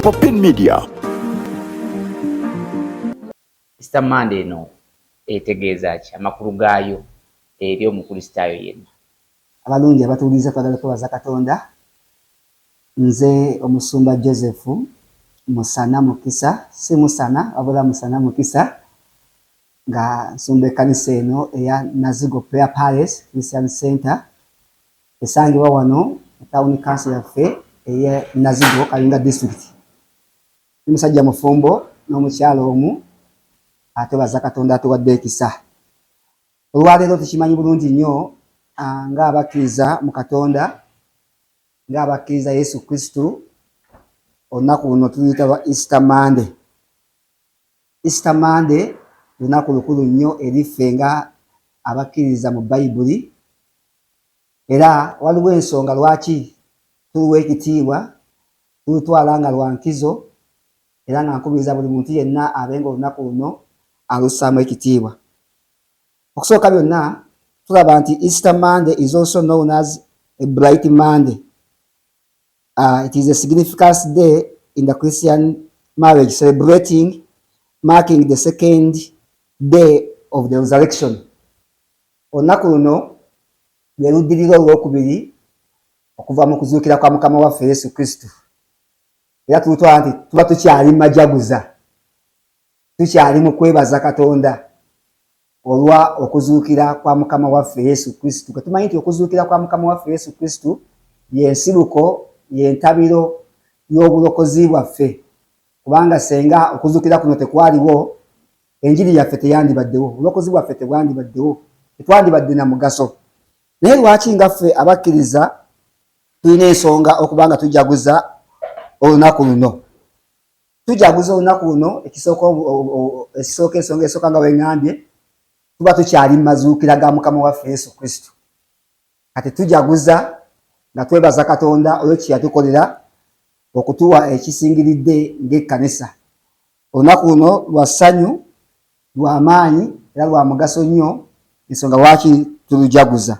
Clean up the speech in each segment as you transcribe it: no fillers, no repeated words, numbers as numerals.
Popin Media. Easter Monday no etegeeza ki amakulu gaayo eri omukristaayo yenna. Abalungi abatuuliza twagala kwebaza Katonda. Nze omusumba Joseph Musana Mukisa, si Musana wabula Musana Mukisa, nga nsumba ekkanisa eno eya Nazigo Prayer Palace Christian Center esangibwa wano town council yaffe eye Nazigo Kalinga district. Ni musajja mufumbo n'omukyalo omu atwebaza Katonda atuwadde ekisa. Olwaleero tukimanyi bulungi nnyo ng'abakkiriza mu Katonda, ng'abakkiriza Yesu Kristo, olunaku luno tuluyita lwa Easter Monday. Easter Monday lunaku lukulu nnyo eriffe nga abakkiriza mu Bayibuli, era waliwo ensonga lwaki tuluwa ekitiibwa, tulutwala nga lwa nkizo, era nga nkubiriza buli muntu yenna abenga olunaku luno alussaamu ekitiibwa. Okusooka byonna tulaba nti Easter Monday is also known as a Bright Monday. It is a significant day in the Christian marriage, marking the second day of the resurrection. Olunaku luno lwe luddirira olwokubiri okuva mu kuzuukira kwa Mukama waffe Yesu Kristo. Era tulutwala nti tuba tukyali majaguza, tukyali mu kwebaza Katonda olwa okuzuukira kwa Mukama waffe Yesu Kristo. Tumanyi nti okuzuukira kwa Mukama waffe Yesu Kristo y'ensibuko, y'entabiro y'obulokozi bwaffe. Kubanga senga okuzuukira kuno tekwaliwo, enjiri yaffe teyandibaddewo, obulokozi bwaffe tebwandibaddewo, tetwandibadde na mugaso. Naye lwaki nga ffe abakkiriza tulina ensonga okubanga tujaguza olunaku luno? Tujaguza olunaku luno ekisooka ensonga esooka nga bwengambye, tuba tukyali mazuukira ga Mukama waffe Yesu Kristo. Kati tujaguza nga twebaza Katonda olw'eki yatukolera okutuwa ekisingiridde ng'ekkanisa. Olunaku luno lwa ssanyu, lwa maanyi era lwa mugaso nnyo, ensonga lwaki tulujaguza.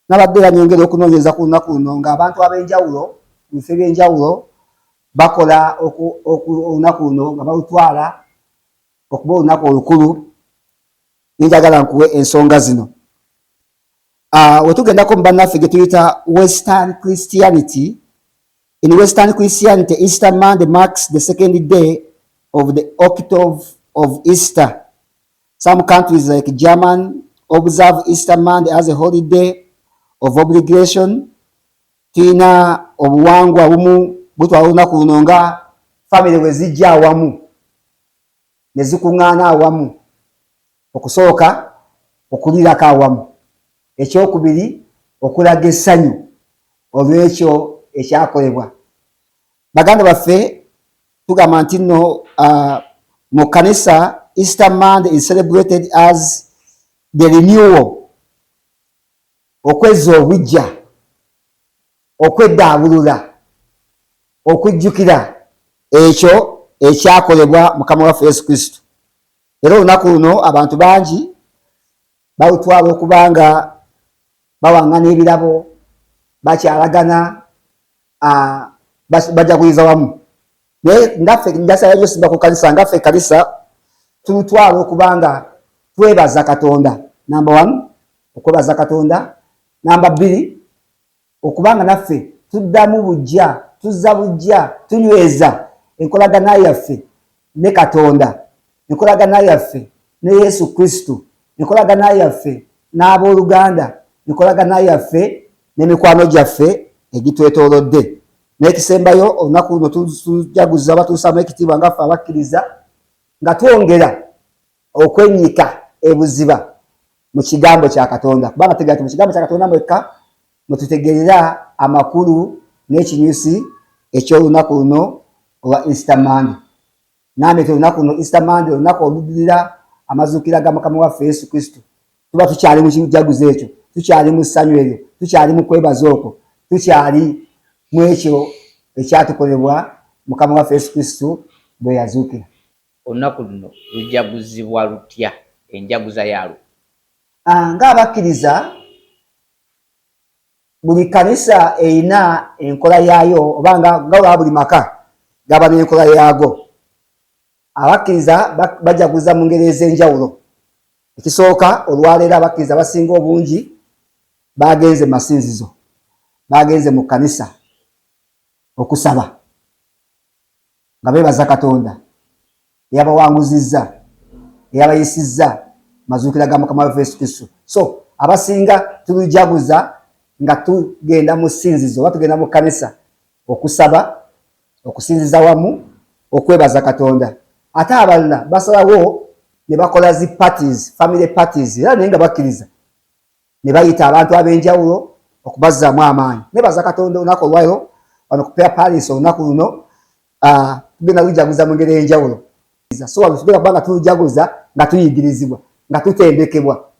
Nabadde era nyongera okunoonyereza ku lunaku luno ng'abantu ab'enjawulo mu bifo eby'enjawulo bakola olunaku luno nga balutwala okuba olunaku olukulu. Njagala nkuwe ensonga zino. Wetugendako mu bannaffe ge tuyita Western Christianity. In Western Christianity, Easter Monday marks the second day of the octave of Easter. Some countries like Germany observe Easter Monday as a holiday of obligation. Tuyina obuwangwa bumu butwala olunaku luno nga family we zijja awamu ne zikuŋŋaana awamu. Okusooka okulirako awamu, ekyokubiri okulaga essanyu olw'ekyo ekyakolebwa. Baganda baffe tugamba nti nno mu kanisa Easter Monday is celebrated as the renewal, okwezza obujja, okweddaabulula, okujjukira ekyo ekyakolebwa Mukama waffe Yesu Kristo. Era olunaku luno abantu bangi balutwala okuba nga bawaŋŋana ebirabo, bakyalagana, bajaguliza wamu. Naye ngaffe njasala nnyo simba ku kanisa, ngaffe kanisa tulutwala okuba nga twebaza Katonda. Number 1, okwebaza Katonda. Number 2, okuba nga naffe tuddamu bujja, tuzza bujja, tunyweza enkolagana yaffe ne Katonda, enkolagana yaffe ne Yesu Kristo, enkolagana yaffe n'abooluganda, enkolagana yaffe n'emikwano gyaffe egitwetoolodde. N'ekisembayo olunaku luno tujaguza batuusaamu ekitiibwa ngaffe abakkiriza, nga twongera okwennyika ebuziba mu kigambo kya Katonda. Kubanga tegera mu kigambo kya Katonda mwekka mwe tutegeerera amakulu n'ekinyusi eky'olunaku luno olwa Easter Monday. Namwe olunaku luno Easter Monday olunaku oluddirira amazuukira ga Mukama waffe Yesu Kristo. Tuba tukyali mu kijaguzo ekyo, tukyali mu ssanyu eryo, tukyali mu kwebaza okwo, tukyali mu ekyo ekyatukolebwa Mukama waffe Yesu Kristo bwe yazuukira. Olunaku luno lujaguzibwa lutya, enjaguza yaalwo? Ng'abakkiriza buli kanisa eina enkola yayo obanga gawa buli maka gaba n'enkola yago. Abakkiriza bajaguza mu ngeri ez'enjawulo. Ekisooka olwaleero abakkiriza basinga obungi bagenze masinzizo, bagenze mu kanisa okusaba nga beebaza Katonda eyabawanguzizza, eyabayisizza mazuukira ga Mukama waffe Yesu Kristo. So abasinga tulujaguza nga tugenda mu ssinzizo oba tugenda mu kanisa okusaba, okusinziza wamu, okwebaza Katonda. Ate abalala basalawo ne bakola zi parties, family parties, era naye nga bakkiriza ne bayita abantu ab'enjawulo okubazzaamu amaanyi. Nebaza Katonda olunaku olwaleero wano ku Prayer Palace olunaku luno tugenda lujaguza mu ngeri ey'enjawulo. So wano tugenda kuba nga tulujaguza nga tuyigirizibwa, nga tutendekebwa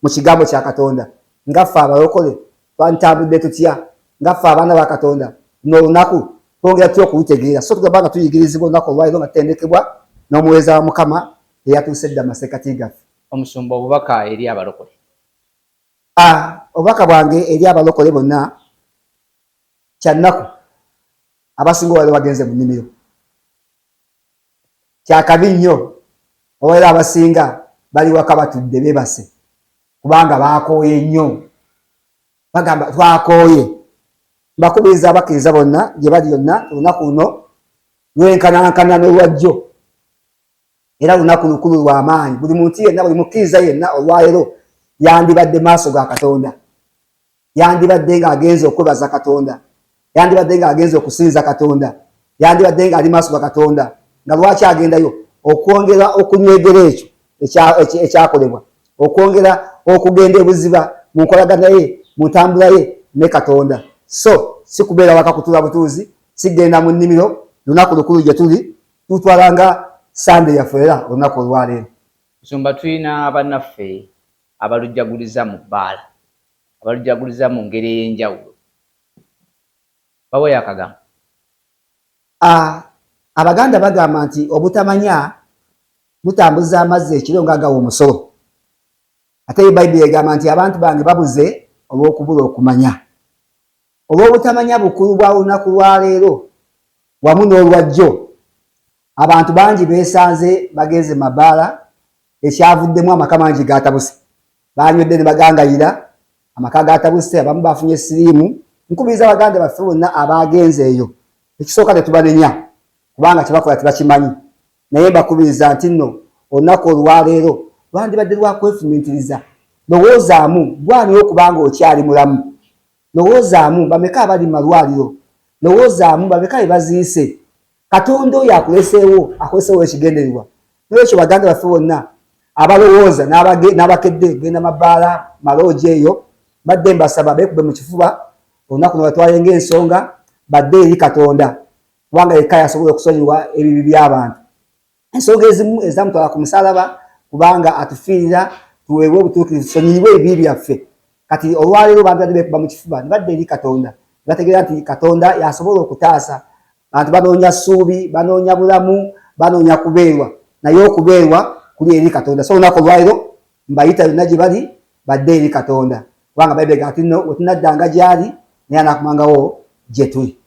mu kigambo kya Katonda. Nga ffe abalokole twantambudde tutya, nga ffe abaana ba Katonda n'olunaku twongera tutya okulutegeera. So tugenda kuba nga tuyigirizibwa olunaku olwaleero nga tutendekebwa n'omuweereza wa Mukama eyatuuse dda amasekkati gaffe. Omusumba, obubaka eri abalokole. Obubaka bwange eri abalokole bonna kyannaku abasinga olwaleero bagenze mu nnimiro. Kyakabi nnyo olwaleero abasinga bali waka batudde beebase kubanga baakooye nnyo, bagamba twakooye. Mbakubiriza abakkiriza bonna gye bali yonna olunaku luno lwenkanankana n'olwajjo, era lunaku lukulu lwa maanyi. Buli muntu yenna, buli mukkiriza yenna olwaleero yandibadde maaso ga Katonda, yandibadde ng'agenze okwebaza Katonda, yandibadde ng'agenze okusinza Katonda, yandibadde ng'ali maaso ga Katonda. Nga lwaki agendayo? Okwongera okunywegera ekyo ekyakolebwa, okwongera okugenda ebuziba mu nkolagana ye, mu ntambula ye ne Katonda. So si kubeera waka kutula butuuzi, si genda mu nnimiro. Lunaku lukulu gye tuli tutwalanga Sunday yaffe era olunaku olwaleero. Musumba, tulina bannaffe abalujaguliza mu bbaala, abalujaguliza mu ngeri ey'enjawulo. Baweeyo akagambo. Abaganda bagamba nti obutamanya butambuza amazzi ekiro ng'agawa omusolo. Ate Bayibuli egamba nti abantu bange babuze olw'okubula okumanya. Olw'obutamanya bukulu bwa lunaku lwaleero wamu n'olwajjo, abantu bangi beesanze bagenze mabaala, ekyavuddemu amaka mangi gatabuse. Banywedde ne bagangayira, amaka gatabuse, abamu bafunye siriimu. Nkubiriza Abaganda baffe bonna abagenze eyo, ekisooka tetubanenya kubanga kyebakola tebakimanyi. Naye mbakubiriza nti nno olunaku olwaleero lwandibadde lwakwefumiitiriza. Lowoozaamu gwani okubanga okyali mulamu. Lowoozaamu bameka abali mu malwaliro. Lowoozaamu bameka bebaziise. Katonda oyo akuleseewo, akoleseewo ekigendererwa. N'ekyo Baganda baffe bonna abalowooza n'abakedde genda mabaala maloogi eyo, badde mbasaba beekube mu kifuba olunaku luno batwale ng'ensonga, badde eri Katonda kubanga yekka yasobola okusonyiwa ebibi by'abantu. Ensonga ezimu ezamutwala ku musalaba kubanga atufiirira tuweebwe obutuukirivu, tusonyiibwe ebibi byaffe. Kati olwaleero bantu badde beekuba mu kifuba ne badda eri Katonda, ne bategeera nti Katonda yasobola okutaasa. Abantu banoonya ssuubi, banoonya bulamu, banoonya kubeerwa, naye okubeerwa kuli eri Katonda. So olunaku olwaleero mbayita yonna gye bali badde eri Katonda kubanga Bayibuli egamba nti nno bwe tunaddanga gy'ali naye anaakumangawo gye tuli.